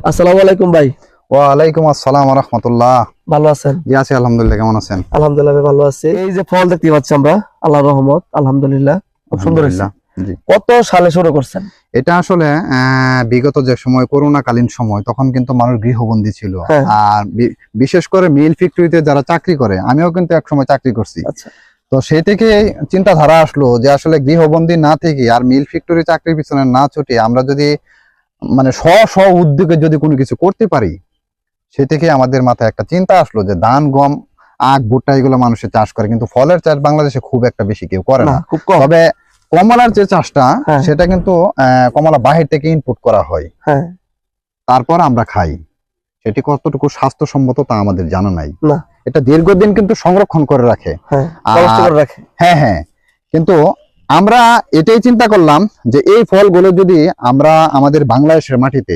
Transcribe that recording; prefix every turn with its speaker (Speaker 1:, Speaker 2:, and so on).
Speaker 1: আসসালামু আলাইকুম ভাই।
Speaker 2: ওয়ালাইকুম আসসালাম ওয়া রাহমাতুল্লাহ।
Speaker 1: ভালো আছেন?
Speaker 2: জি আছি আলহামদুলিল্লাহ, কেমন আছেন?
Speaker 1: আলহামদুলিল্লাহ ভাই ভালো আছি। এই যে ফল দেখতে পাচ্ছি আমরা, আল্লাহর রহমত, আলহামদুলিল্লাহ খুব সুন্দর হয়েছে।
Speaker 2: জি।
Speaker 1: কত সালে শুরু করছেন?
Speaker 2: এটা আসলে বিগত যে সময় করোনা কালীন সময়, তখন কিন্তু মানুষ গৃহবন্দী ছিল।
Speaker 1: হ্যাঁ।
Speaker 2: আর বিশেষ করে মিল ফ্যাক্টরিতে যারা চাকরি করে, আমিও কিন্তু এক সময় চাকরি করছি।
Speaker 1: আচ্ছা।
Speaker 2: তো সেই থেকে চিন্তাধারা আসলো যে আসলে গৃহবন্দী না থেকে আর মিল ফ্যাক্টরি চাকরির পিছনে না ছুটে আমরা যদি মানে স্ব উদ্যোগে যদি কোনো কিছু করতে পারি, সে থেকে আমাদের মাথায় একটা চিন্তা আসলো যে ধান, গম, আখ, ভুট্টা এগুলো মানুষের চাষ করে, কিন্তু ফলের চাষ বাংলাদেশে খুব একটা বেশি কেউ করে
Speaker 1: না,
Speaker 2: না।
Speaker 1: খুব কম।
Speaker 2: তবে কমলার যে চাষটা,
Speaker 1: হ্যাঁ।
Speaker 2: সেটা কিন্তু কমলা বাহির থেকে ইনপুট করা হয়,
Speaker 1: হ্যাঁ।
Speaker 2: তারপর আমরা খাই। সেটি কতটুকু স্বাস্থ্যসম্মত তা আমাদের জানা নাই।
Speaker 1: না।
Speaker 2: এটা দীর্ঘদিন কিন্তু সংরক্ষণ করে রাখে।
Speaker 1: হ্যাঁ,
Speaker 2: আর-
Speaker 1: কষ্ট করে রাখে।
Speaker 2: হ্যাঁ হ্যাঁ, কিন্তু আমরা এটাই চিন্তা করলাম যে এই ফলগুলো যদি আমরা আমাদের বাংলাদেশের মাটিতে